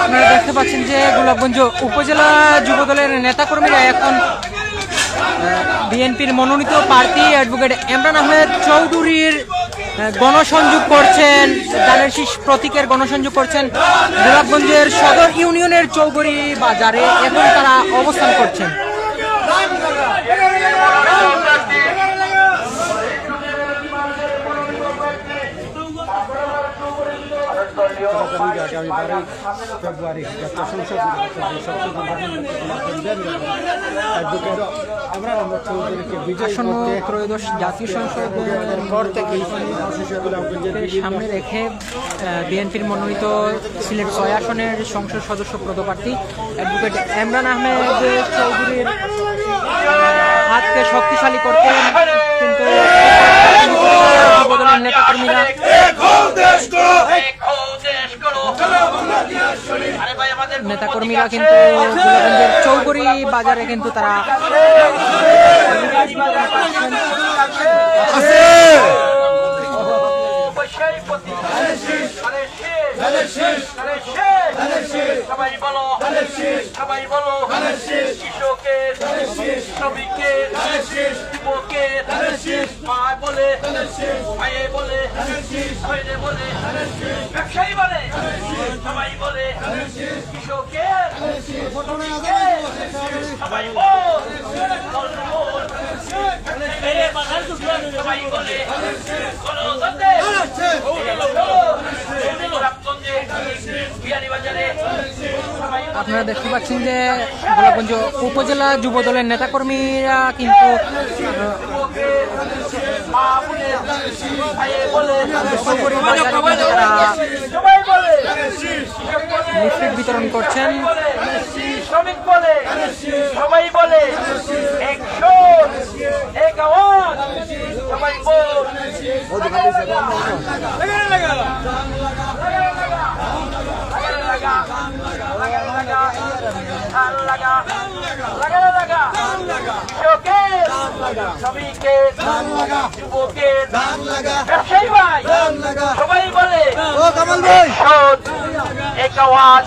আপনারা দেখতে পাচ্ছেন যে গোলাপগঞ্জ উপজেলা যুবদলের নেতাকর্মীরা এখন বিএনপির মনোনীত প্রার্থী অ্যাডভোকেট ইমরান আহমেদ চৌধুরীর গণসংযোগ করছেন, ধানের শীষ প্রতীকের গণসংযোগ করছেন গোলাপগঞ্জের সদর ইউনিয়নের চৌগড়ি বাজারে। এখন তারা অবস্থান করছেন। আসন্ন ত্রয়োদশ জাতীয় সংসদের পর থেকে সামনে রেখে বিএনপির মনোনীত সিলেট ৬ আসনের সংসদ সদস্য পদপ্রার্থী অ্যাডভোকেট ইমরান আহমেদ চৌধুরীর হাতকে শক্তিশালী করতে কিন্তু যুবদলের নেতাকর্মীরা কিন্তু গোলাপগঞ্জের চৌগড়ি বাজারে কিন্তু তারা সবাই বলো কৃষকের শ্রমিকের যুবকের মা বলে ভাইয়ে বলে বলে ব্যবসায়ী বলে সবাই বলে কৃষকের সবাই সবাই বলে আপনারা দেখতে পাচ্ছেন যে গোলাপগঞ্জ উপজেলা যুবদলের নেতাকর্মীরা কিন্তু লিফলেট বিতরণ করছেন। শ্রমিক বলে সবাই বলে সবাই সবাই বলে এক আওয়াজ।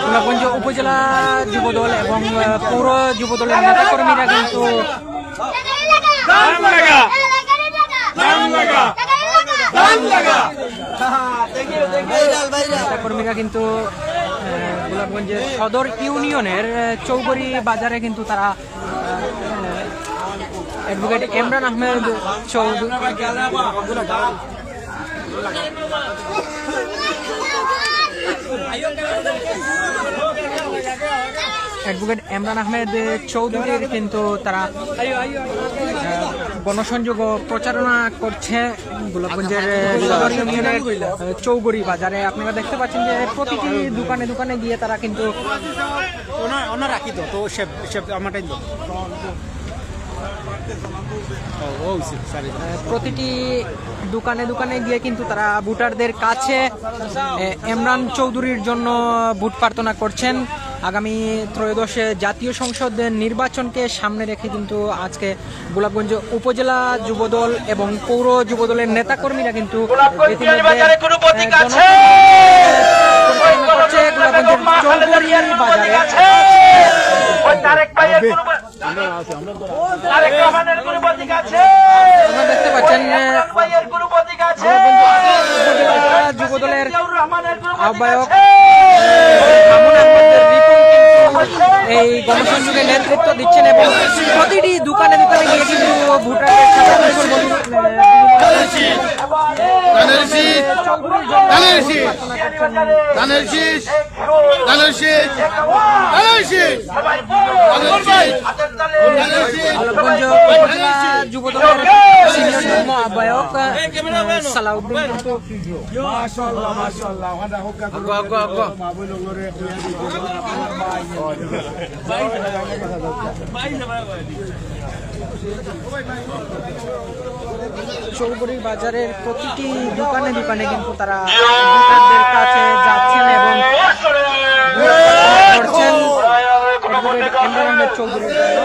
গোলাপগঞ্জ উপজেলা যুবদল এবং পৌর যুবদলের নেতাকর্মীরা কিন্তু নেতাকর্মীরা কিন্তু গোলাপগঞ্জের সদর ইউনিয়নের চৌগড়ি বাজারে কিন্তু তারা অ্যাডভোকেট ইমরান আহমেদ চৌধুরী অ্যাডভোকেট ইমরান আহমেদ চৌধুরীর কিন্তু তারা গণসংযোগ প্রচারণা করছে গোলাপগঞ্জের সদর ইউনিয়নের চৌগড়ি বাজারে। আপনারা দেখতে পাচ্ছেন যে প্রতিটি দোকানে দোকানে গিয়ে তারা কিন্তু প্রতিটি দোকানে দোকানে গিয়ে কিন্তু তারা ভোটারদের কাছে ইমরান চৌধুরীর জন্য ভোট প্রার্থনা করছেন। আগামী ত্রয়োদশ জাতীয় সংসদ নির্বাচনকে সামনে রেখে কিন্তু আজকে গোলাপগঞ্জ উপজেলা যুবদল এবং পৌর যুবদলের নেতাকর্মীরা কিন্তু গোলাপগঞ্জের চৌগড়ি বাজারে দেখতে পাচ্ছেন যুবদলের আহ্বায়ক এই গণসংযোগে নেতৃত্ব দিচ্ছেন এবং প্রতিটি দোকানে দোকানে গিয়ে কিন্তু যুবদলের সিনিয়র যুগ্ম আহ্বায়ক সালাউদ্দিন চৌধুরী বাজারের প্রতিটি দোকানে দোকানে কিন্তু তারা ভোটারদের কাছে যাচ্ছেন এবং করছেন ইমরান আহমেদ চৌধুরীর জন্য।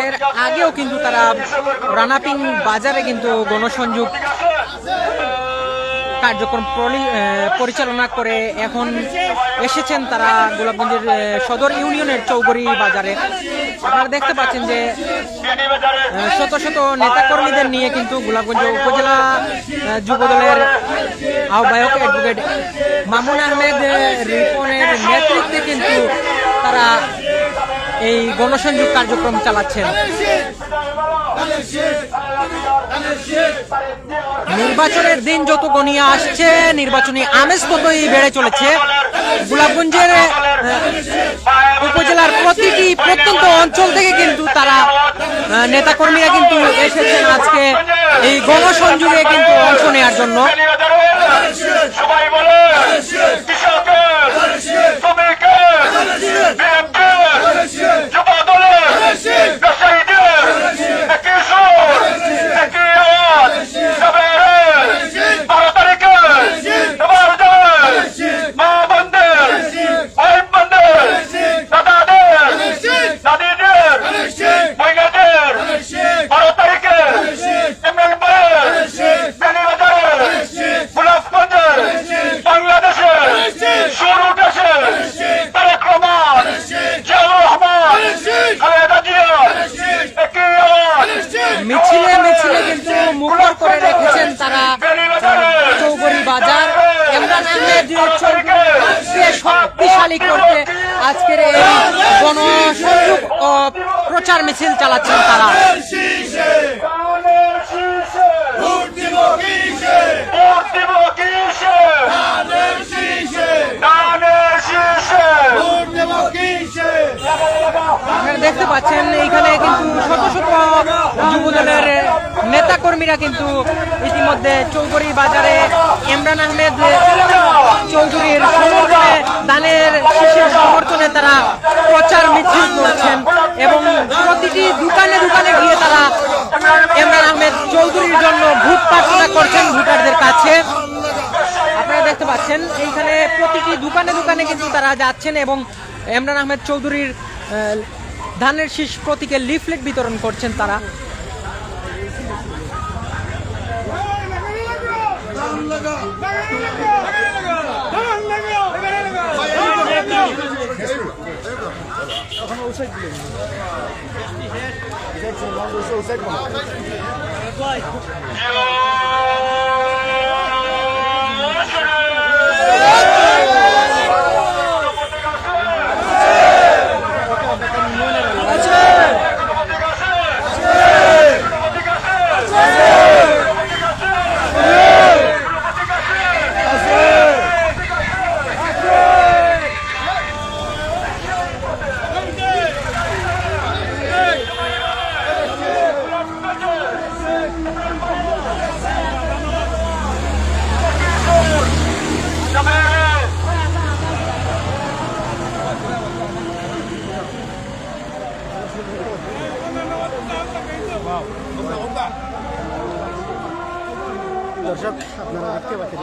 এর আগেও কিন্তু তারা রানাপিং বাজারে কিন্তু গণসংযোগ কার্যক্রম পরিচালনা করে এখন এসেছেন তারা গোলাপগঞ্জের সদর ইউনিয়নের চৌগড়ি বাজারে। আপনারা দেখতে পাচ্ছেন যে শত শত নেতাকর্মীদের নিয়ে কিন্তু গোলাপগঞ্জ উপজেলা যুবদলের আহ্বায়ক অ্যাডভোকেট মামুন আহমেদ রিপনের নেতৃত্বে কিন্তু তারা এই গণসংযোগ কার্যক্রম চালাচ্ছেন। নির্বাচনের দিন যত গনিয়ে আসছে, নির্বাচনী আমেজ ততই বেড়ে চলেছে। গোলাপগঞ্জের উপজেলার প্রতিটি প্রত্যন্ত অঞ্চল থেকে কিন্তু তারা নেতাকর্মীরা কিন্তু এসেছেন আজকে এই গণসংযোগে কিন্তু অংশ নেওয়ার জন্য। সবাই বলে মিছিলে মিছিলে কিন্তু মুখর করে রেখেছেন তারা চৌগড়ি বাজার। ইমরান আহমেদ চৌধুরীকে শক্তিশালী করতে আজকের এই গণসংযোগ ও প্রচার মিছিল চালাচ্ছেন তারা। আপনারা দেখতে পাচ্ছেন এইখানে কিন্তু শত শত যুবদলের নেতা কর্মীরা কিন্তু ইতিমধ্যে চৌধুরী বাজারে ইমরান আহমেদ চৌধুরীর সমর্থনে দানের শীষের সমর্থনে তারা প্রচার মিছিল করছেন এবং প্রতিটি দোকানে দোকানে গিয়ে তারা ইমরান আহমেদ চৌধুরীর জন্য ভোট প্রার্থনা করছেন ভোটারদের কাছে। আপনারা দেখতে পাচ্ছেন এইখানে প্রতিটি দোকানে দোকানে কিন্তু তারা যাচ্ছেন এবং ইমরান আহমেদ চৌধুরীর ধানের শীষ প্রতীকে লিফলেট বিতরণ করছেন তারা। দর্শক আপনারা দেখতে পাচ্ছেন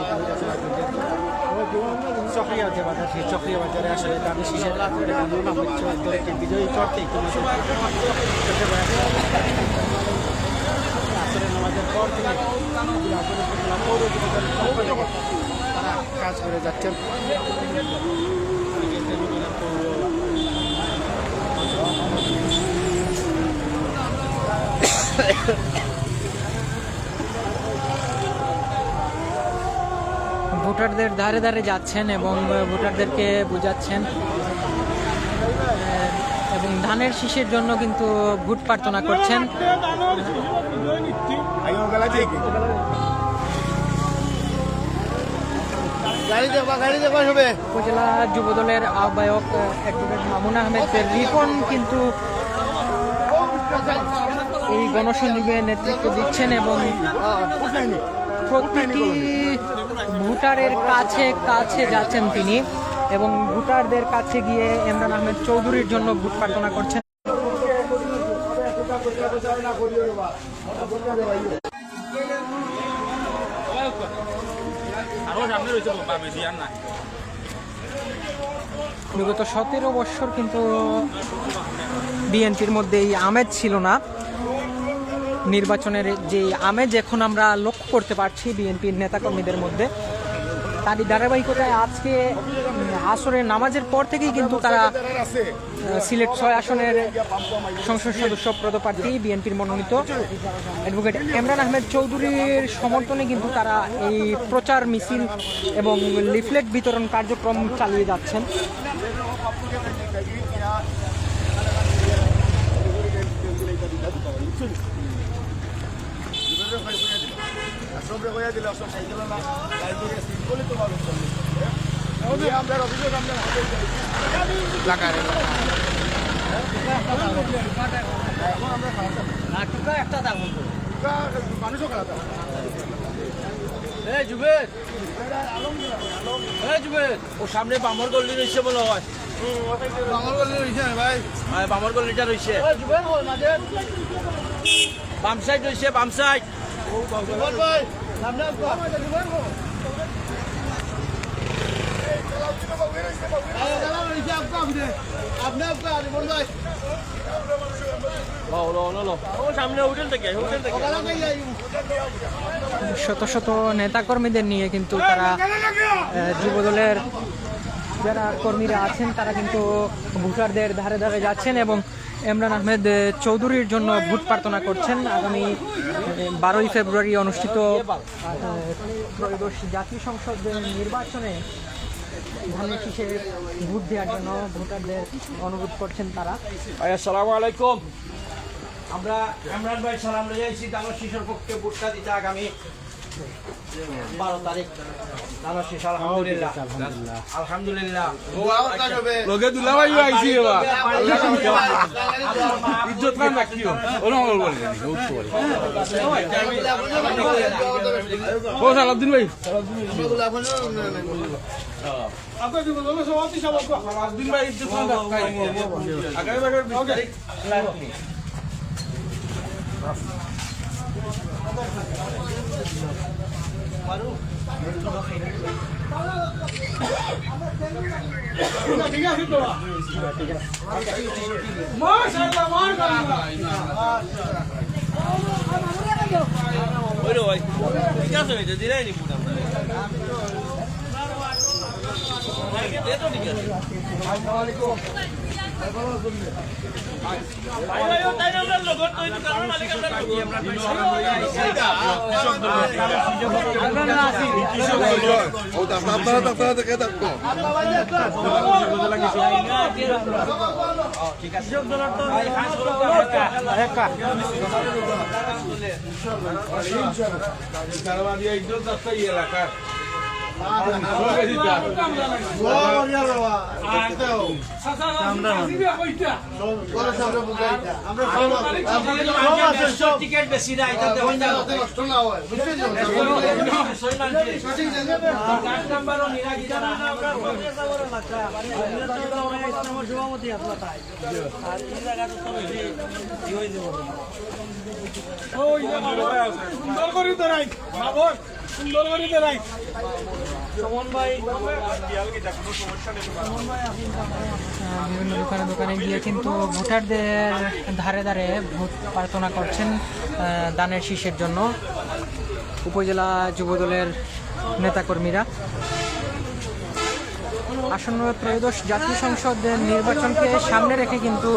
চক্রিয়া যে বাজার, সেই চক্রিয়া বাজারে আসলে দানের শীষের দলের বিজয়ী চড়তে নামাজের পর থেকে তারা কাজ করে যাচ্ছেন। ভোটারদের ধারে ধারে যাচ্ছেন এবং ভোটারদেরকে বোঝাচ্ছেন এবং ধানের শীষের জন্য কিন্তু ভোট প্রার্থনা করছেন। উপজেলা যুবদলের আহ্বায়ক অ্যাডভোকেট মামুন আহমেদ রিপন কিন্তু এই গণসংযোগে নেতৃত্ব দিচ্ছেন এবং প্রতিটি ভোটারের কাছে কাছে যাচ্ছেন তিনি এবং ভোটারদের কাছে গিয়ে ইমরান আহমেদ চৌধুরীর জন্য ভোট প্রার্থনা করছেন। বিগত 17 বছর কিন্তু বিএনপির মধ্যে এই আমেজ ছিল না। নির্বাচনের যে আমেজ এখন আমরা লক্ষ্য করতে পারছি বিএনপির নেতাকর্মীদের মধ্যে, তারই ধারাবাহিকতায় আজকে আসরের নামাজের পর থেকেই কিন্তু তারা সিলেট 6 আসনের সংসদ সদস্য পদপ্রার্থী বিএনপির মনোনীত অ্যাডভোকেট এমরান আহমেদ চৌধুরীর সমর্থনে কিন্তু তারা এই প্রচার মিছিল এবং লিফলেট বিতরণ কার্যক্রম চালিয়ে যাচ্ছেন। ও সামনে বামর গল্লি রয়েছে বলো হয় বামর গল্লি রয়েছে ভাই বামর গল্লিটা রয়েছে বাম সাইড রয়েছে বাম সাইড ভাই সামনে হোটেল থেকে শত শত নেতাকর্মীদের নিয়ে কিন্তু তারা যুবদলের যারা কর্মীরা আছেন তারা কিন্তু ভোটারদের ধারে ধারে যাচ্ছেন এবং এমরান আহমেদ চৌধুরীর জন্য ভোট প্রার্থনা করছেন। আগামী 12ই ফেব্রুয়ারি অনুষ্ঠিত ত্রয়োদশ জাতীয় সংসদ নির্বাচনে ধানের শীষে ভোট দেওয়ার জন্য ভোটারদের অনুরোধ করছেন তারা। আসসালামু আলাইকুম। আমরা ইমরান ভাই সালাম রেখেছি দানো শিশুর পক্ষে ভোটটা দিতে আগামী 12 তারিখ দানো শিশু আলহামদুলিল্লাহ আলহামদুলিল্লাহ লগে দুলাভাই আইছি এবার ইজ্জত মান রাখিও ওরা বলবো ও সালাউদ্দিন ভাই আপনাদের বলবো সবাই সালাউদ্দিন ভাই ইজ্জত মান রাখিও আগামী বারের 20 তারিখ ঠিক আছে তো মাশাআল্লাহ ওরে ভাই ঠিক আছে এই যে দিলাই নি পুরো আমরা দে তো ঠিক আছে আসসালামু আলাইকুম এলাকার টিকেট বেশি না এটাতে হই না নাম্বারও নিরাগিতা না সভাপতি আপনার আর এই জায়গাটা তো বেশি হয়ে যাব ওই সুন্দর করে দাঁড়াই বাবর সুন্দর করে দাঁড়াই বিভিন্ন দোকানে দোকানে গিয়ে কিন্তু ভোটারদের ধারে ধারে ভোট প্রার্থনা করছেন দানের শীষের জন্য উপজেলা যুবদলের নেতাকর্মীরা। আসন্ন ত্রয়োদশ জাতীয় সংসদ নির্বাচনকে সামনে রেখে কিন্তু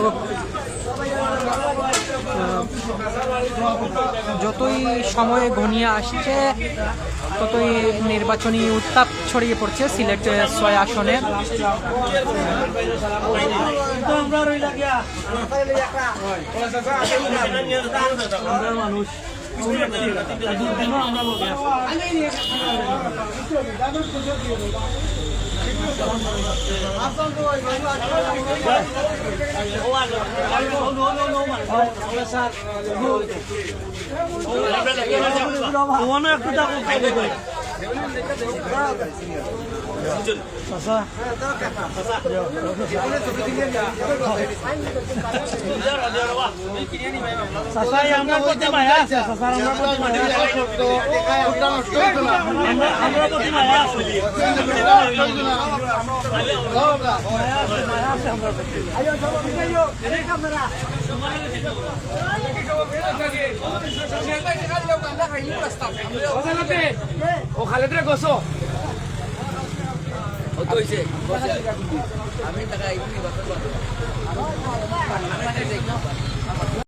যতই সময় ঘনিয়ে আসছে ততই নির্বাচনী উত্তাপ ছড়িয়ে পড়ছে সিলেট 6 আসনে। মানুষ একটু আমরা প্রতি মায়া আছে আমরা প্রতি মায়া আমরা প্রতি মায়া আছে ও খালেদরে গোসো আমি টাকা